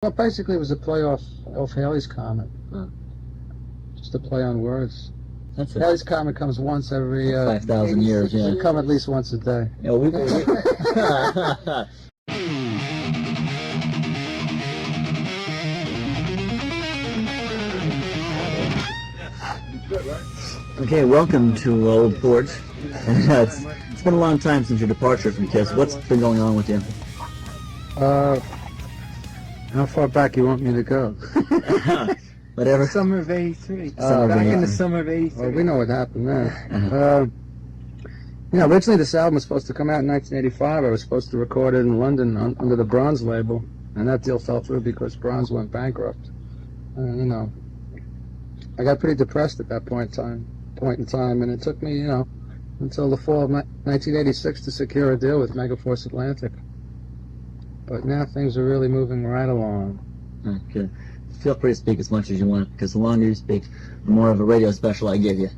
Well, basically it was a play off Halley's Comet. Oh. Just a play on words. That's it. Halley's Comet comes once every 5,000 years, yeah. They come at least once a day. Yeah, we Okay, welcome to Old Porch. It's been a long time since your departure from KISS. What's been going on with you? How far back you want me to go? Whatever. Summer of '83. Summer of Back in 83. the summer of '83. Well, we know what happened there. Originally this album was supposed to come out in 1985. I was supposed to record it in London under the Bronze label, and that deal fell through because Bronze went bankrupt. I got pretty depressed at that point in time, and it took me, until the fall of 1986 to secure a deal with Megaforce Atlantic. But now things are really moving right along. Okay. Feel free to speak as much as you want, because the longer you speak, the more of a radio special I give you.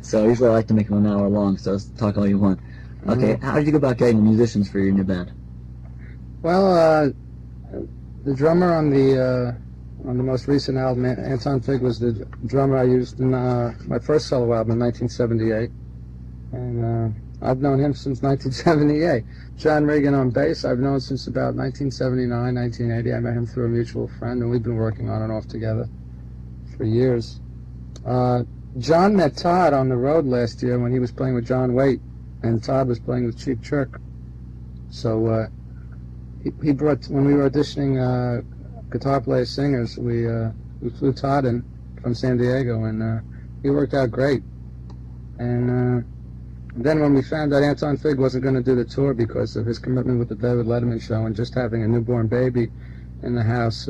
So usually I like to make them an hour long, so talk all you want. Okay, How did you go about getting the musicians for your new band? Well, the drummer on the most recent album, Anton Fig, was the drummer I used in my first solo album in 1978. And I've known him since 1978. John Regan on bass, I've known since about 1979, 1980. I met him through a mutual friend, and we've been working on and off together for years. John met Todd on the road last year when he was playing with John Waite, and Todd was playing with Cheap Trick. So he brought, when we were auditioning guitar player singers, we flew Todd in from San Diego, and he worked out great. And then when we found out Anton Fig wasn't going to do the tour because of his commitment with the David Letterman show and just having a newborn baby in the house,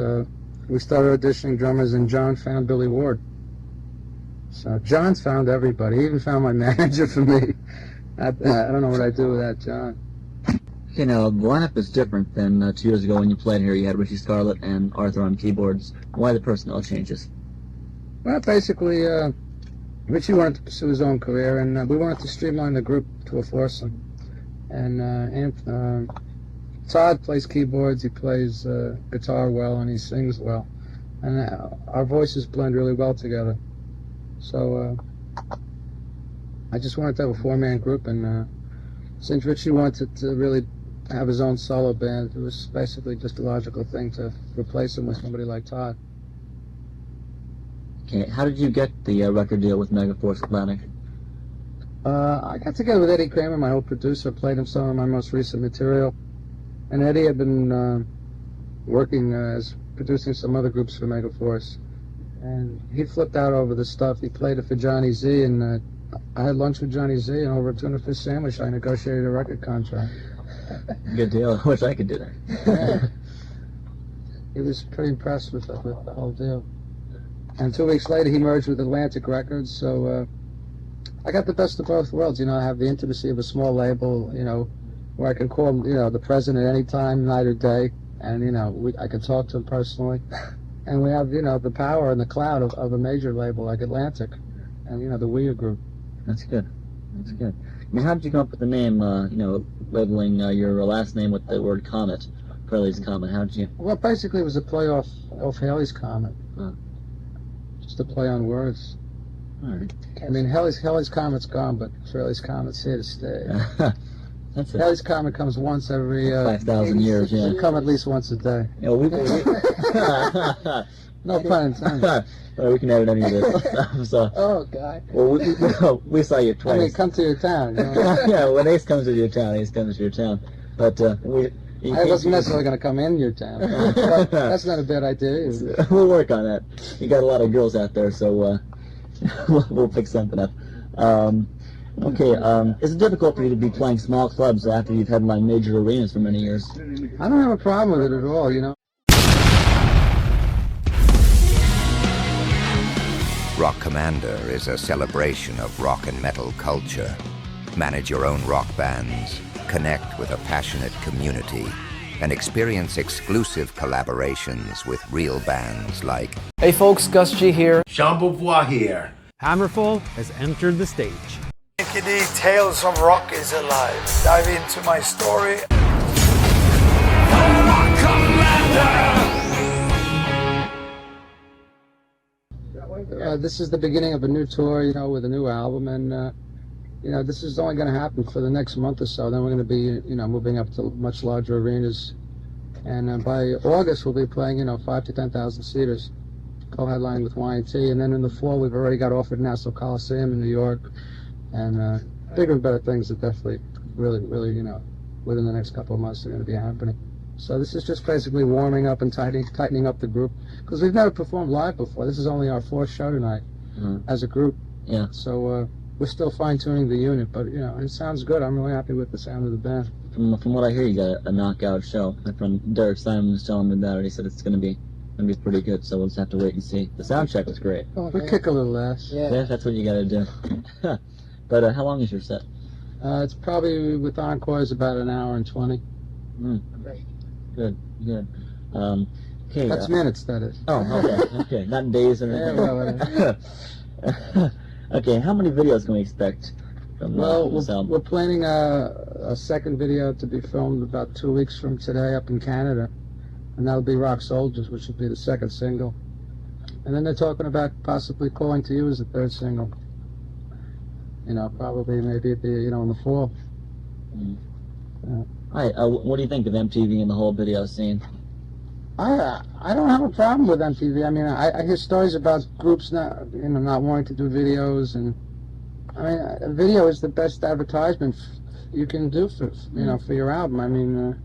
we started auditioning drummers, and John found Billy Ward. So John's found everybody. He even found my manager for me. I don't know what I'd do without John. Okay, now the lineup is different than 2 years ago when you played here. You had Richie Scarlett and Arthur on keyboards. Why the personnel changes? Well, basically, Richie wanted to pursue his own career, and we wanted to streamline the group to a foursome. And Todd plays keyboards, he plays guitar well, and he sings well. And our voices blend really well together. So I just wanted to have a four-man group, and since Richie wanted to really have his own solo band, it was basically just a logical thing to replace him with somebody like Todd. Okay, how did you get the record deal with Megaforce Atlantic? I got together with Eddie Kramer, my old producer, played him some of my most recent material. And Eddie had been working as producing some other groups for Megaforce. And he flipped out over the stuff. He played it for Johnny Z, and I had lunch with Johnny Z, and over a tuna fish sandwich, I negotiated a record contract. Good deal. I wish I could do that. Yeah. He was pretty impressed with the whole deal. And 2 weeks later, he merged with Atlantic Records, so I got the best of both worlds. I have the intimacy of a small label, where I can call, the president any time, night or day, and, I can talk to him personally. And we have, the power and the clout of a major label like Atlantic and, the Weir Group. That's good. That's good. I mean, how did you come up with the name, labeling your last name with the word Comet, Frehley's Comet? How did you... Well, basically it was a play off Halley's Comet. Just a play on words. All right. I mean, Halley's Comet's gone, but Frehley's Comet's here to stay. That's it. Halley's Comet comes once every 5,000 years, yeah. They come at least once a day. Yeah, we No pun intended. Well, we can edit any of this. So, Oh, God. well, we saw you twice. I mean, come to your town. Yeah, when Ace comes to your town, Ace comes to your town. But I wasn't necessarily going to come in your town. But that's not a bad idea either. We'll work on that. You got a lot of girls out there, so we'll pick something up. Okay, is it difficult for you to be playing small clubs after you've headlined major arenas for many years? I don't have a problem with it at all, Rock Commander is a celebration of rock and metal culture. Manage your own rock bands, connect with a passionate community, and experience exclusive collaborations with real bands like... Hey folks, Gus G here. Jean Beauvoir here. Hammerfall has entered the stage. Nickety Tales of Rock is alive. Dive into my story. Rock Commander! this is the beginning of a new tour, you know, with a new album, and you know, this is only going to happen for the next month or so. Then we're going to be, you know, moving up to much larger arenas, and by August we'll be playing, you know, 5,000 to 10,000 seaters, co-headlining with Y&T, and then in the fall we've already got offered Nassau Coliseum in New York, and bigger and better things that definitely, really, you know, within the next couple of months are going to be happening. So this is just basically warming up and tightening up the group, because we've never performed live before. This is only our fourth show tonight as a group. Yeah. So we're still fine-tuning the unit, but, you know, it sounds good. I'm really happy with the sound of the band. From what I hear, you got a knockout show. From Derek Simon was telling me about it. He said it's going to be pretty good, so we'll just have to wait and see. The sound check was great. We kick a little ass. Yeah, that's what you got to do. But how long is your set? It's probably, with encores, about an hour and 20. Great. Good. Okay. That's minutes, that is. Oh, okay. Not in days or anything. Yeah, Okay, how many videos can we expect from this album? We're planning a second video to be filmed about 2 weeks from today up in Canada, and that'll be Rock Soldiers, which will be the second single. And then they're talking about possibly Calling to You as the third single. You know, probably maybe at the, you know, in the fall. Hi, what do you think of MTV and the whole video scene? I don't have a problem with MTV. I mean, I hear stories about groups not wanting to do videos, and I mean, a video is the best advertisement you can do for your album. I mean,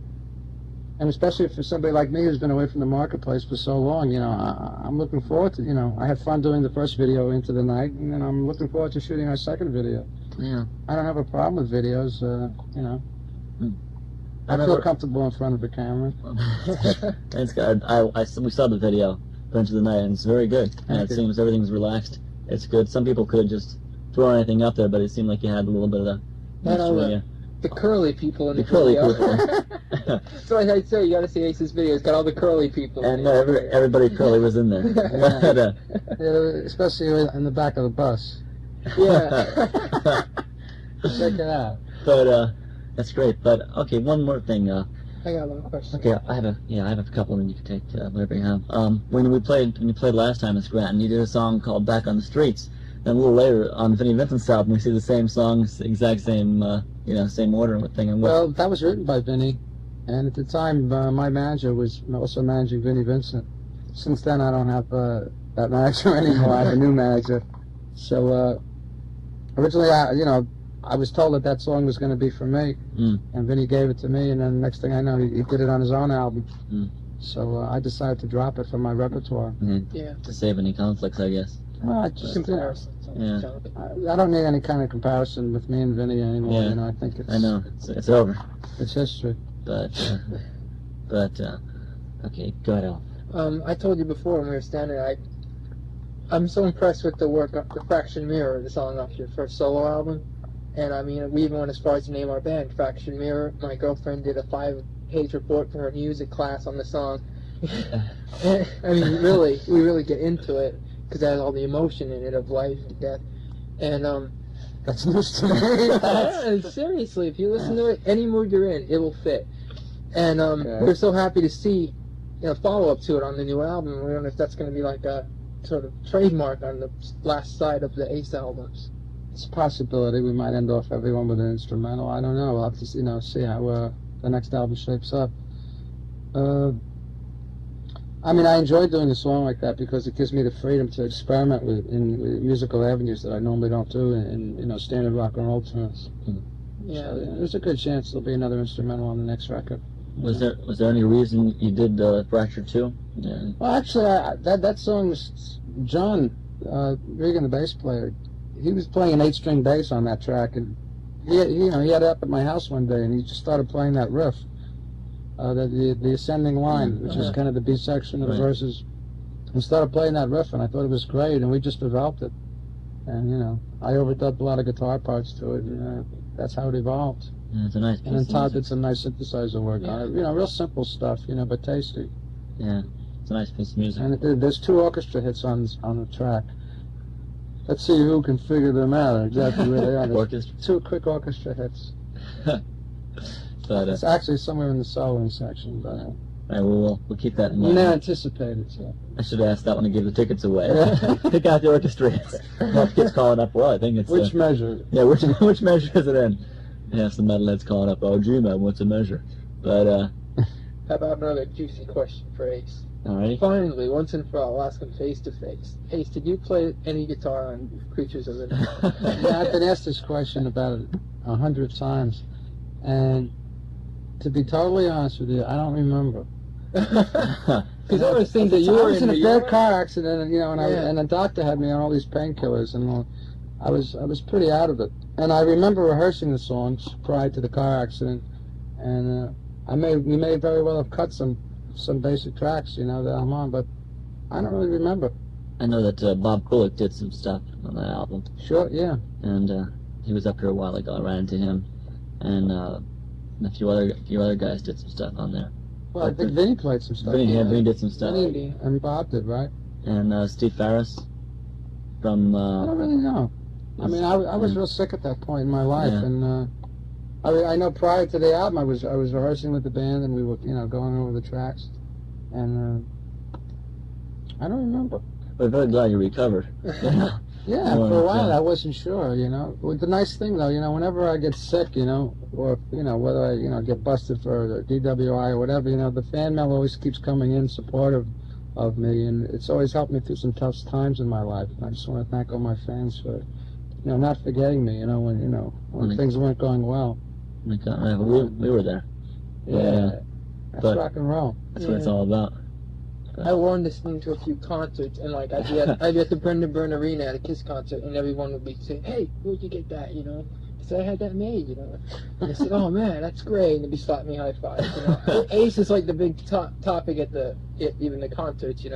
and especially for somebody like me who's been away from the marketplace for so long, you know, I'm looking forward to, you know, I had fun doing the first video, Into the Night, and then I'm looking forward to shooting our second video. Yeah. I don't have a problem with videos, you know. I feel comfortable in front of the camera. Thanks, God. We saw the video, Into the Night, and it's very good. And it seems everything's relaxed. It's good. Some people could just throw anything up there, but it seemed like you had a little bit of the curly people in the curly video. people. So I'd say you got to see Ace's video. It's got all the curly people. And everybody curly was in there. Especially in the back of the bus. Yeah. Check it out. But that's great. But okay, one more thing. I got one question. Okay, I have a couple, and you can take whatever you have. When you played last time at Scranton, you did a song called "Back on the Streets." Then a little later on Vinnie Vincent's album, we see the same songs, exact same same order and thing. And well, that was written by Vinnie, and at the time my manager was also managing Vinnie Vincent. Since then, I don't have that manager anymore. I have a new manager. So originally, I was told that song was going to be for me, and Vinnie gave it to me, and then next thing I know, he did it on his own album. So I decided to drop it from my repertoire. Yeah. To save any conflicts, I guess. Well, I just, Comparison. Yeah. I don't need any kind of comparison with me and Vinnie anymore. Yeah. You know, I think it's. I know it's over. It's history. But okay, go ahead, Al. I told you before when we were standing, I'm so impressed with the work of the Fraction Mirror, the song off your first solo album. And I mean, we even went as far as to name our band Fraction Mirror. My girlfriend did a 5-page report for her music class on the song. I mean, really, we really get into it because it has all the emotion in it of life and death. And That's news to me. seriously, if you listen to it, any mood you're in, it will fit. And we're so happy to see follow up to it on the new album. We don't know if that's going to be like a sort of trademark on the last side of the Ace albums. It's a possibility. We might end off everyone with an instrumental. I don't know. We'll have to see how the next album shapes up. I mean, I enjoy doing a song like that because it gives me the freedom to experiment with musical avenues that I normally don't do in standard rock and roll terms. Yeah. So, there's a good chance there'll be another instrumental on the next record. Was there any reason you did Fracture 2? Yeah. Well, actually, that song was John Regan, the bass player. He was playing an 8-string bass on that track, and he had it up at my house one day, and he just started playing that riff, the ascending line, which is kind of the B section of the verses. And started playing that riff, and I thought it was great, and we just developed it. And I overdubbed a lot of guitar parts to it, and that's how it evolved. Yeah, it's a nice piece. And then of Todd music. did some nice synthesizer work on it. Real simple stuff, but tasty. Yeah, it's a nice piece of music. And there's 2 orchestra hits on the track. Let's see who can figure them out exactly where they are. There's Orchestra? 2 quick orchestra hits. But It's actually somewhere in the soloing section, but All right, well, we'll keep that in You mind. never anticipated, so. I should have asked that one to give the tickets away. Pick out the orchestra. Well, kids calling up, well, I think it's... Which measure? Yeah, which measure is it in? Yeah, some metalheads calling up, oh, gee, man, what's a measure? But, How about another juicy question for Ace? alrighty. Finally, once and for all, I'll ask him face to face. Ace, did you play any guitar on Creatures of the Night? Yeah, I've been asked this question about 100 times, and to be totally honest with you, I don't remember. Because I was thinking that you I were was in a New bad York. car accident, and Yeah. and the doctor had me on all these painkillers, and I was pretty out of it. And I remember rehearsing the songs prior to the car accident, and we may very well have cut some basic tracks, that I'm on, but I don't really remember. I know that Bob Kulick did some stuff on that album, Sure, yeah. and he was up here a while ago. I ran into him, and a few other guys did some stuff on there. Well, I think Vinny played some stuff. Vinny did some stuff, Vinny and Bob did, right? and Steve Farris from. I don't really know. I mean, I was real sick at that point in my life, Yeah. and I know prior to the album, I was rehearsing with the band, and we were going over the tracks, and I don't remember. We're very glad you recovered. Yeah, Well, for a while yeah. I wasn't sure. Well, the nice thing though, whenever I get sick, or whether I get busted for the DWI or whatever, the fan mail always keeps coming in supportive of me, and it's always helped me through some tough times in my life. And I just want to thank all my fans for not forgetting me, when things weren't going well. We were there. Yeah. That's But- rock and roll. That's what it's all about. I won listening to a few concerts, and like I'd be at the Brendan Byrne Arena at a Kiss concert, and everyone would be saying, "Hey, where'd you get that?" I said I had that made, And I said, "Oh man, that's great," and they'd be slapping me high fives. Ace is like the big topic at even the concerts.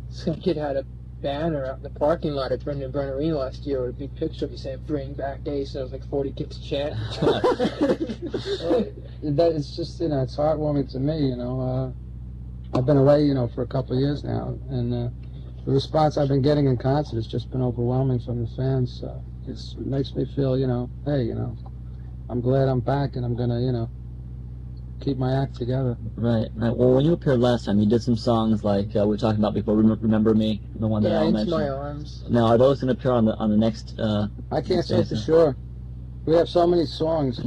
Some kid had a banner out in the parking lot at Brendan Byrne Arena last year with a big picture of me saying "Bring back Ace," and it was like 40 kids chanting. It's just it's heartwarming to me. I've been away for a couple of years now, and the response I've been getting in concert has just been overwhelming from the fans. So it makes me feel hey, I'm glad I'm back, and I'm gonna keep my act together. Right. Well, when you appeared last time, you did some songs like we were talking about before. Remember Me, the one that Yeah, I Into mentioned. My Arms. Now, are those going to appear on the next? I can't say for sure. We have so many songs,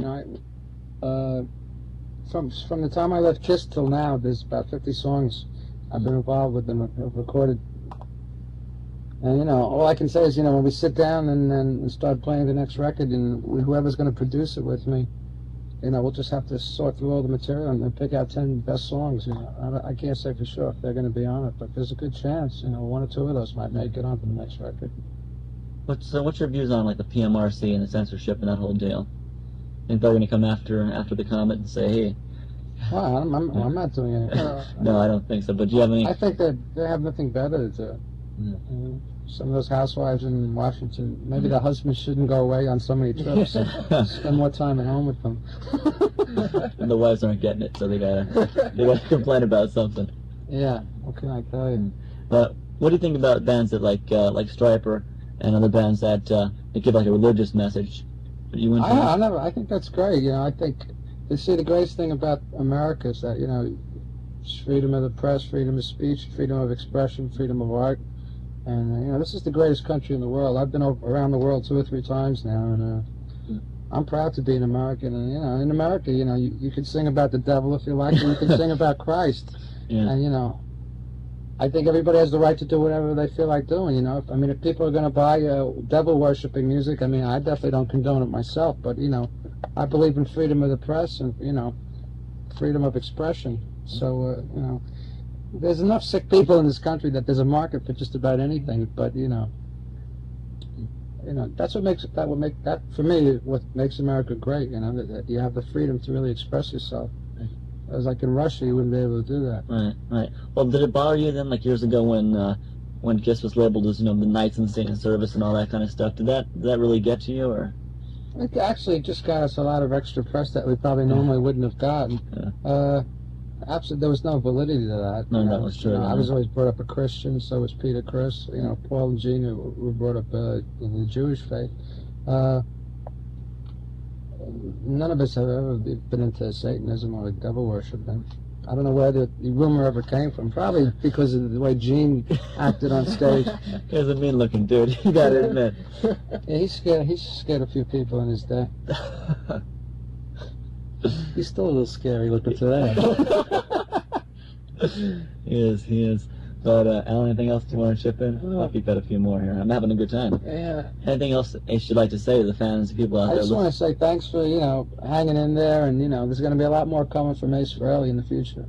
From the time I left Kiss till now, there's about 50 songs I've been involved with and have recorded. And all I can say is, when we sit down and start playing the next record, and whoever's going to produce it with me, we'll just have to sort through all the material and pick out 10 best songs. I can't say for sure if they're going to be on it, but there's a good chance. One or two of those might make it onto the next record. What's your views on like the PMRC and the censorship and that whole deal? Think they're going to come after the Comet and say, hey? Well, I'm not doing anything. No, I don't think so. But do you have any? I think that they have nothing better to do. Yeah. Some of those housewives in Washington, maybe the husbands shouldn't go away on so many trips. Spend more time at home with them. And the wives aren't getting it, so they gotta complain about something. Yeah, what can I tell you? But what do you think about bands that like Stryper and other bands that give like a religious message? Are you into that? I think that's great. I think the greatest thing about America is that it's freedom of the press, freedom of speech, freedom of expression, freedom of art. And this is the greatest country in the world. I've been around the world 2 or 3 times now, and I'm proud to be an American. And in America, you can sing about the devil if you like, and you can sing about Christ. Yeah. And I think everybody has the right to do whatever they feel like doing. If people are going to buy devil worshipping music, I definitely don't condone it myself. But I believe in freedom of the press and freedom of expression. So there's enough sick people in this country that there's a market for just about anything. But that's that for me what makes America great. That you have the freedom to really express yourself. As like in Russia, you wouldn't be able to do that. Right. Well, did it bother you then, like years ago when Kiss was labeled as the Knights in Satan's Service and all that kind of stuff? Did that really get to you, or? It actually just got us a lot of extra press that we probably normally wouldn't have gotten. Yeah. Absolutely, there was no validity to that. No, that was true. I was always brought up a Christian, so was Peter Criss. Paul and Gene were brought up in the Jewish faith. None of us have ever been into Satanism or devil worship. I don't know where the rumor ever came from. Probably because of the way Gene acted on stage. He's a mean-looking dude. You gotta admit. Yeah, he's scared a few people in his day. He's still a little scary looking today. He is. But, Alan, anything else you want to chip in? I'll keep that a few more here. I'm having a good time. Yeah. Anything else Ace you'd like to say to the fans and people out I there just want to say thanks for, hanging in there, and, there's going to be a lot more coming from Ace Frehley in the future.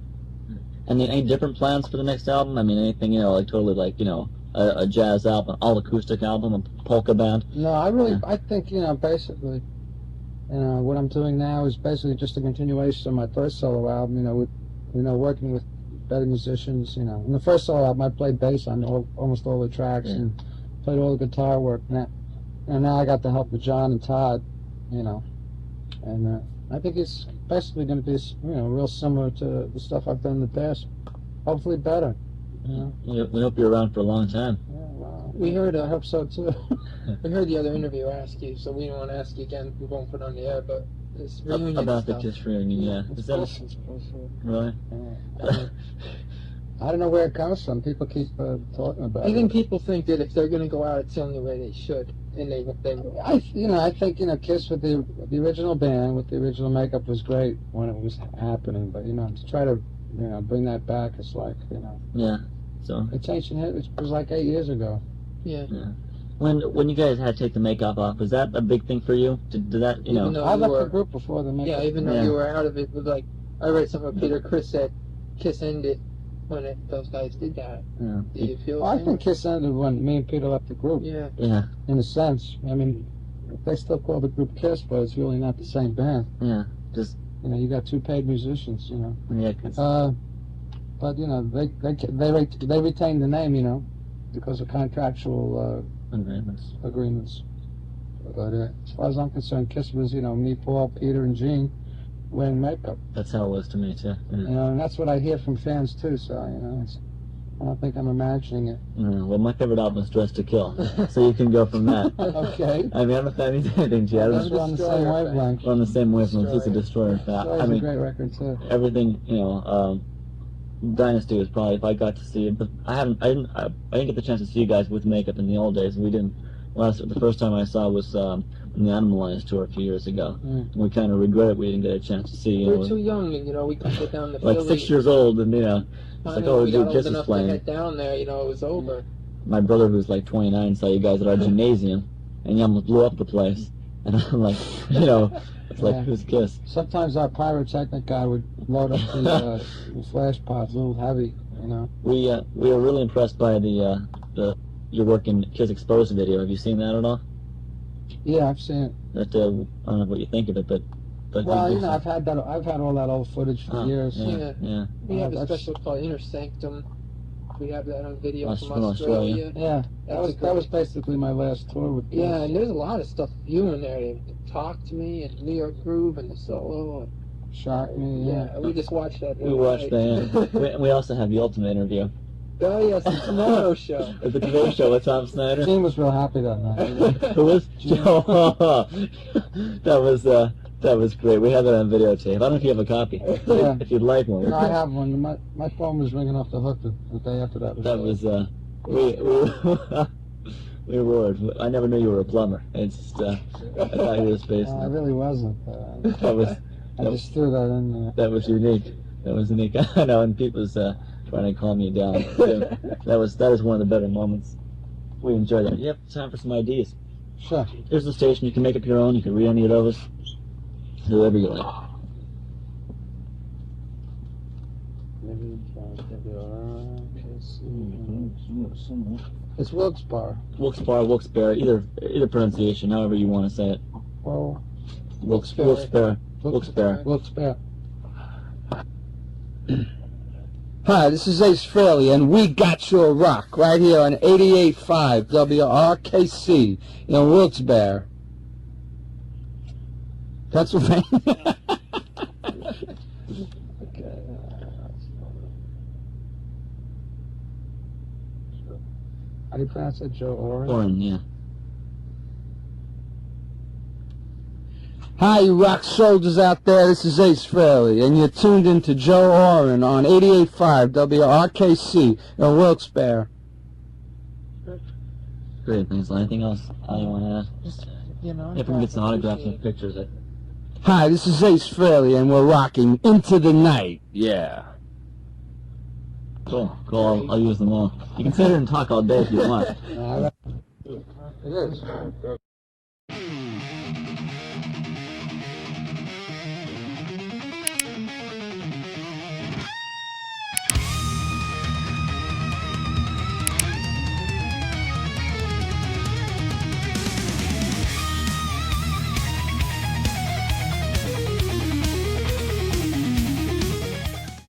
And any different plans for the next album? I mean, anything, like totally like, a jazz album, all acoustic album, a polka band? No, I think, basically, what I'm doing now is basically just a continuation of my first solo album, working with better musicians, In the first solo album, I played bass on almost all the tracks and played all the guitar work. And now I got the help of John and Todd, And I think it's basically going to be, real similar to the stuff I've done in the past. Hopefully better. We hope you're around for a long time. Yeah, well, We heard, I hope so too. we heard the other interview ask you, so we don't want to ask you again. We won't put it on the air, but this reunion About the stuff. Kiss reunion, yeah. Is that It's really? I don't know where it comes from. People keep talking about I think it. people think that if they're going to go out, it's the only way they should, and they will. I think Kiss with the original band with the original makeup was great when it was happening, but to try to bring that back, it's like Yeah. So it's ancient. It was like 8 years ago. Yeah. when you guys had to take the makeup off, was that a big thing for you? Did that Even though I you left were, the group before the makeup. yeah, even though Yeah. you were out of it, but like I read something where Peter Criss said, Kiss ended when those guys did that. Yeah. Do you feel? Well, I the think Kiss ended when me and Peter left the group. same? Yeah. Yeah. In a sense, I mean, they still call the group Kiss, but it's really not the same band. Yeah. Just You got two paid musicians. yeah. 'Cause But they retained the name, because of contractual agreements. But as far as I'm concerned, Kiss was me, Paul, Peter, and Gene wearing makeup. That's how it was to me too. Yeah. And that's what I hear from fans too. So I don't think I'm imagining it. Well, my favorite album is Dressed to Kill, so you can go from that. Okay. I mean, I don't know if that means anything to you. I That's don't- on the same wavelength. We're on the same wavelength. He's a Destroyer. Destroyer's I mean, a great record too. everything, Dynasty was probably, if I got to see it, but I didn't get the chance to see you guys with makeup in the old days. We didn't. The first time I saw was on the Animalize tour a few years ago. We kind of regret it we didn't get a chance to see. We were too young, and we could get down to like Philly. 6 years old, and it's like, Finally, we got dude, old Kiss is enough to playing. get down there. It was over. My brother, who's like 29, saw you guys at our gymnasium, and you almost blew up the place. And I'm like, it's like, Yeah. who's Kiss? Sometimes our pyrotechnic guy would load up the flash pods a little heavy. We were really impressed by your work in Kiss Exposed video. Have you seen that at all? Yeah, I've seen it. That I don't know what you think of it, but Well, I've had all that old footage for years. Yeah. We have a that's- special called Inner Sanctum. We have that on video from From Australia. Australia. Yeah, That's that was basically my last tour with Kiss. Yeah, and there's a lot of stuff of you in there. They Talk to Me and New York Groove and the solo. And, Shock Me. yeah, we just watched that. We watched that. Yeah. we also have the Ultimate interview. Oh yes, the Tomorrow Show. At the Today Show with Tom Snyder. Gene was real happy that night. Who was? That was great. We have that on videotape. I don't know if you have a copy. Yeah. If you'd like one. No, I have one. My phone was ringing off the hook the day after that. That was we roared. I never knew you were a plumber. It's just I thought you were a spaceman. I really wasn't. I just threw that in there. That was unique. That was unique. I know, and people's trying to calm you down. That is one of the better moments. We enjoy that. Yep, time for some ideas. Sure. Here's the station. You can make up your own. You can read any of those. Whoever you like. It's Wilkes-Barre. Wilkes-Barre, Wilkes-Barre, either pronunciation, however you want to say it. Well, Wilkes-Barre. Wilkes-Barre. Wilkes-Barre. Hi, this is Ace Frehley, and we got your rock right here on 88.5 WRKC in Wilkes-Barre, Pennsylvania. How do you pronounce that, Joe? Oren? Oren, yeah. Hi, you rock soldiers out there. This is Ace Frehley, and you're tuned into Joe Oren on 88.5 WRKC in Wilkes-Barre. Great, thanks. Anything else you want to add? Just, you know, If we can get some autographs and pictures. Hi, this is Ace Frehley, and we're rocking Into the Night. Yeah. Cool. I'll use them all. You can sit here and talk all day if you want. It is.